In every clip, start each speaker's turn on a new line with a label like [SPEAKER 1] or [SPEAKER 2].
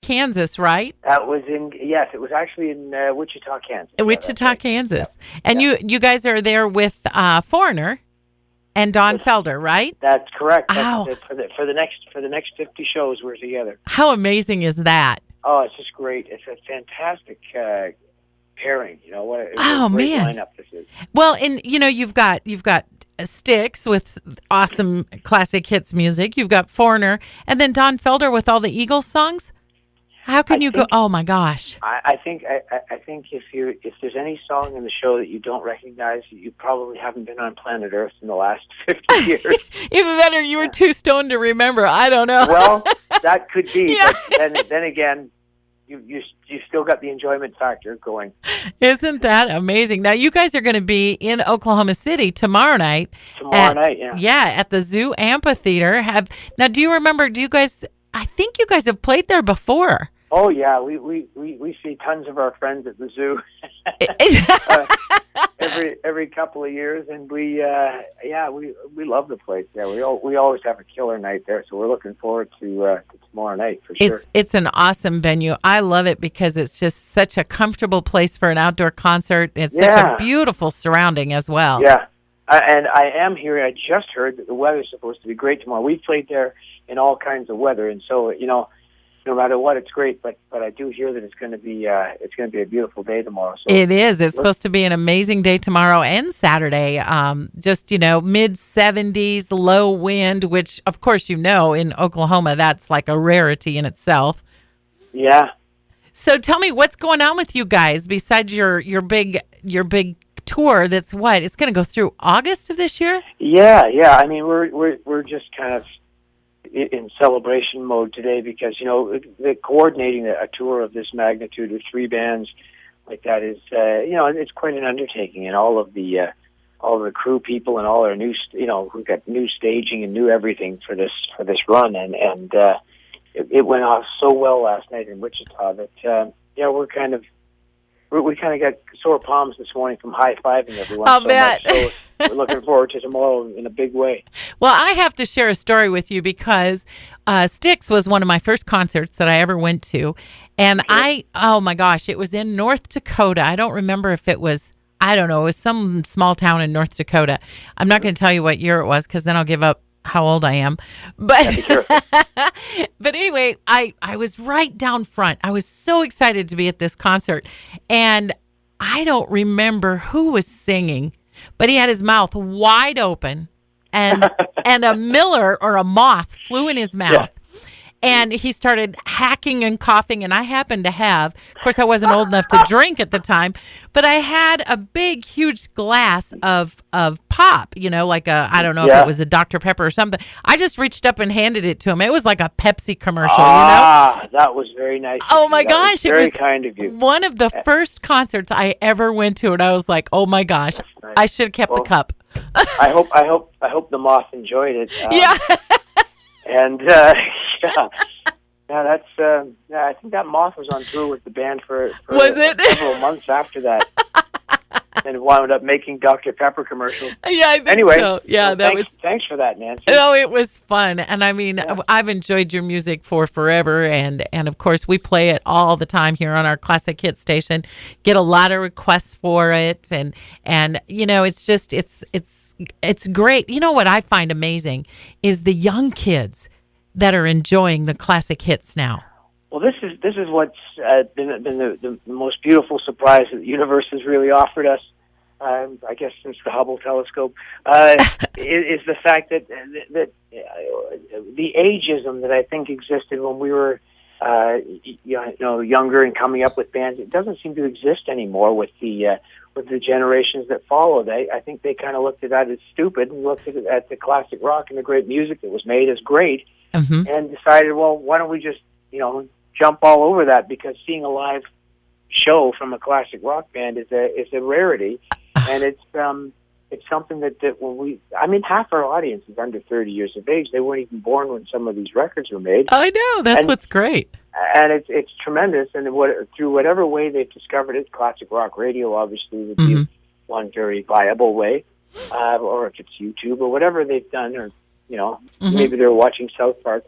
[SPEAKER 1] Kansas, right?
[SPEAKER 2] That was yes, it was actually in Wichita, Kansas. Yeah, that's
[SPEAKER 1] Wichita,
[SPEAKER 2] right.
[SPEAKER 1] Kansas.
[SPEAKER 2] Yeah,
[SPEAKER 1] And
[SPEAKER 2] yeah.
[SPEAKER 1] you guys are there with Foreigner and Don
[SPEAKER 2] That's,
[SPEAKER 1] Felder, right?
[SPEAKER 2] that's correct. That's
[SPEAKER 1] Oh,
[SPEAKER 2] for the next 50 shows we're together.
[SPEAKER 1] how amazing is that?
[SPEAKER 2] Oh, it's just great. It's a fantastic pairing. What a
[SPEAKER 1] Oh
[SPEAKER 2] great
[SPEAKER 1] man.
[SPEAKER 2] lineup this is.
[SPEAKER 1] Well, and you've got Styx with awesome classic hits music. You've got Foreigner, and then Don Felder with all the Eagles songs. How
[SPEAKER 2] I
[SPEAKER 1] can you go?
[SPEAKER 2] think
[SPEAKER 1] Oh my gosh!
[SPEAKER 2] I think if there's any song in the show that you don't recognize, you probably haven't been on planet Earth in the last 50 years.
[SPEAKER 1] Even better, you were too stoned to remember. I don't know.
[SPEAKER 2] Well, that could be,
[SPEAKER 1] Yeah.
[SPEAKER 2] but then again, you still got the enjoyment factor going.
[SPEAKER 1] Isn't that amazing? Now you guys are going to be in Oklahoma City tomorrow night.
[SPEAKER 2] Tomorrow night, yeah.
[SPEAKER 1] Yeah, at the Zoo Amphitheater. Do you remember? Do you guys? I think you guys have played there before.
[SPEAKER 2] Oh yeah, we see tons of our friends at the zoo every couple of years, and we love the place. Yeah, we always have a killer night there, so we're looking forward to tomorrow night for sure.
[SPEAKER 1] It's an awesome venue. I love it because it's just such a comfortable place for an outdoor concert. It's such a beautiful surrounding as well.
[SPEAKER 2] Yeah, and I am hearing. I just heard that the weather's supposed to be great tomorrow. We've played there in all kinds of weather, and so no matter what, it's great. But I do hear that it's going to be a beautiful day tomorrow. So
[SPEAKER 1] it is. It's supposed to be an amazing day tomorrow and Saturday. Just mid 70s, low wind, which of course in Oklahoma that's like a rarity in itself.
[SPEAKER 2] Yeah.
[SPEAKER 1] So tell me what's going on with you guys besides your big tour. That's what it's going to go through August of this year.
[SPEAKER 2] Yeah. I mean, we're just kind of in celebration mode today because the coordinating a tour of this magnitude with three bands like that is it's quite an undertaking, and all of the crew people and all our new we've got new staging and new everything for this run, and it went off so well last night in Wichita that we kind of got sore palms this morning from high-fiving everyone.
[SPEAKER 1] I'll bet.
[SPEAKER 2] Much, so we're looking forward to tomorrow in a big way.
[SPEAKER 1] Well, I have to share a story with you because Styx was one of my first concerts that I ever went to. And oh my gosh, it was in North Dakota. I don't remember if it was, it was some small town in North Dakota. I'm not going to tell you what year it was because then I'll give up how old I am. But but anyway, I was right down front. I was so excited to be at this concert. And I don't remember who was singing, but he had his mouth wide open and a miller or a moth flew in his mouth. Yeah. And he started hacking and coughing, and I happened to have, of course, I wasn't old enough to drink at the time, but I had a big, huge glass of pop, like I don't know if it was a Dr. Pepper or something. I just reached up and handed it to him. It was like a Pepsi commercial,
[SPEAKER 2] that was very nice.
[SPEAKER 1] Oh, my gosh.
[SPEAKER 2] It was very kind of you.
[SPEAKER 1] One of the first concerts I ever went to, and I was like, oh, my gosh, nice. I should have kept the cup.
[SPEAKER 2] I hope the moth enjoyed it.
[SPEAKER 1] Yeah.
[SPEAKER 2] And that's I think that moth was on tour with the band for
[SPEAKER 1] was it?
[SPEAKER 2] Several months after that, and wound up making Dr. Pepper commercials.
[SPEAKER 1] Yeah, I think
[SPEAKER 2] anyway,
[SPEAKER 1] so. Yeah,
[SPEAKER 2] thanks for that, Nancy.
[SPEAKER 1] No, it was fun, and I mean, I've enjoyed your music for forever, and of course we play it all the time here on our Classic Hit station. Get a lot of requests for it, and it's just it's great. You know what I find amazing is the young kids that are enjoying the classic hits now.
[SPEAKER 2] Well, this is what's been the most beautiful surprise that the universe has really offered us. I guess since the Hubble telescope is the fact that the ageism that I think existed when we were younger and coming up with bands, it doesn't seem to exist anymore with the generations that followed. I think they kind of looked at that as stupid and looked at the classic rock and the great music that was made as great, and decided, well, why don't we just jump all over that, because seeing a live show from a classic rock band is a rarity, and it's something that when half our audience is under 30 years of age. They weren't even born when some of these records were made.
[SPEAKER 1] I know, that's what's great.
[SPEAKER 2] And it's tremendous, and through whatever way they've discovered it, classic rock radio obviously would be one very viable way, or if it's YouTube or whatever they've done, or maybe they're watching South Park.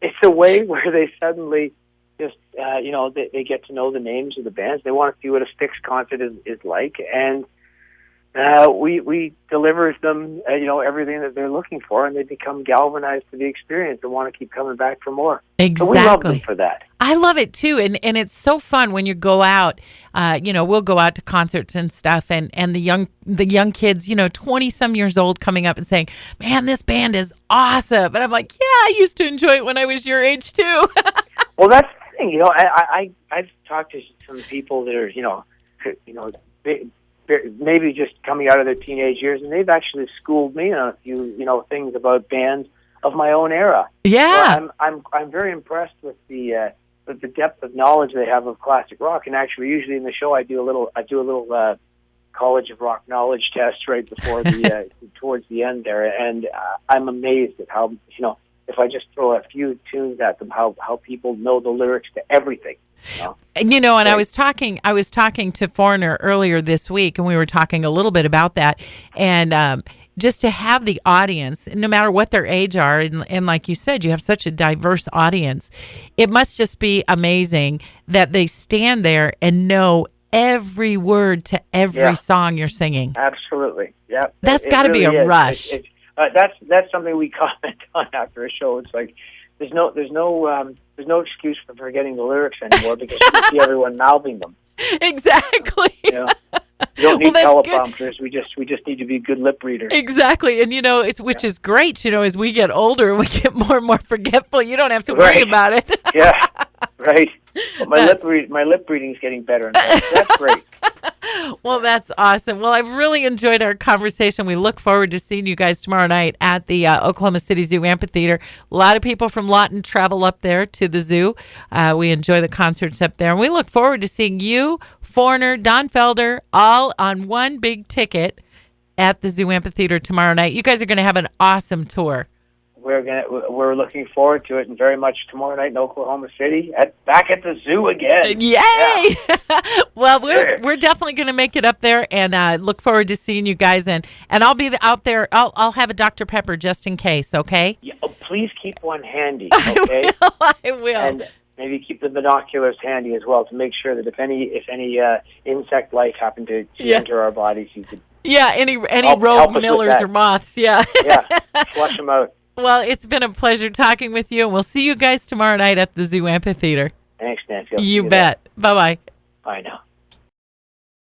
[SPEAKER 2] it's a way where they suddenly just, they get to know the names of the bands. They want to see what a Styx concert is like, and we deliver them, everything that they're looking for, and they become galvanized to the experience and want to keep coming back for more.
[SPEAKER 1] Exactly.
[SPEAKER 2] So we love them for that.
[SPEAKER 1] I love it too, and it's so fun when you go out. We'll go out to concerts and stuff, and the young kids, 20 some years old, coming up and saying, "Man, this band is awesome," and I'm like, "Yeah, I used to enjoy it when I was your age too."
[SPEAKER 2] Well, that's the thing, I've talked to some people that are, maybe just coming out of their teenage years, and they've actually schooled me on a few, things about bands of my own era.
[SPEAKER 1] Yeah,
[SPEAKER 2] so I'm very impressed with the depth of knowledge they have of classic rock. And actually, usually in the show, I do a little College of Rock knowledge test right before the towards the end there, and I'm amazed at how if I just throw a few tunes at them, how people know the lyrics to everything.
[SPEAKER 1] And I was talking to Foreigner earlier this week, and we were talking a little bit about that, and just to have the audience, no matter what their age are, and like you said, you have such a diverse audience, it must just be amazing that they stand there and know every word to every song you're singing.
[SPEAKER 2] Absolutely, yeah.
[SPEAKER 1] That's got to be a rush.
[SPEAKER 2] That's something we comment on after a show. It's like there's no excuse for forgetting the lyrics anymore because you see everyone mouthing them.
[SPEAKER 1] Exactly.
[SPEAKER 2] We don't need teleprompters. We just need to be good lip readers.
[SPEAKER 1] Exactly, and which is great. As we get older and we get more and more forgetful, you don't have to worry about it.
[SPEAKER 2] Yeah, right. But my lip reading is getting better. And better. That's great.
[SPEAKER 1] Well, that's awesome. Well, I've really enjoyed our conversation. We look forward to seeing you guys tomorrow night at the Oklahoma City Zoo Amphitheater. A lot of people from Lawton travel up there to the zoo. We enjoy the concerts up there. And we look forward to seeing you, Foreigner, Don Felder, all on one big ticket at the Zoo Amphitheater tomorrow night. You guys are going to have an awesome tour.
[SPEAKER 2] We're looking forward to it, and very much tomorrow night in Oklahoma City, back at the zoo again.
[SPEAKER 1] Yay! Yeah. Well, we're definitely going to make it up there, and look forward to seeing you guys. And I'll be out there. I'll have a Dr. Pepper just in case. Okay?
[SPEAKER 2] Yeah, please keep one handy. Okay.
[SPEAKER 1] I will.
[SPEAKER 2] And maybe keep the binoculars handy as well to make sure that if any insect life happened to enter our bodies, you could.
[SPEAKER 1] Yeah, any rogue millers or moths. Yeah.
[SPEAKER 2] Yeah, flush them out.
[SPEAKER 1] Well, it's been a pleasure talking with you, and we'll see you guys tomorrow night at the Zoo Amphitheater.
[SPEAKER 2] Thanks, Nancy.
[SPEAKER 1] You bet. Bye-bye.
[SPEAKER 2] Bye now.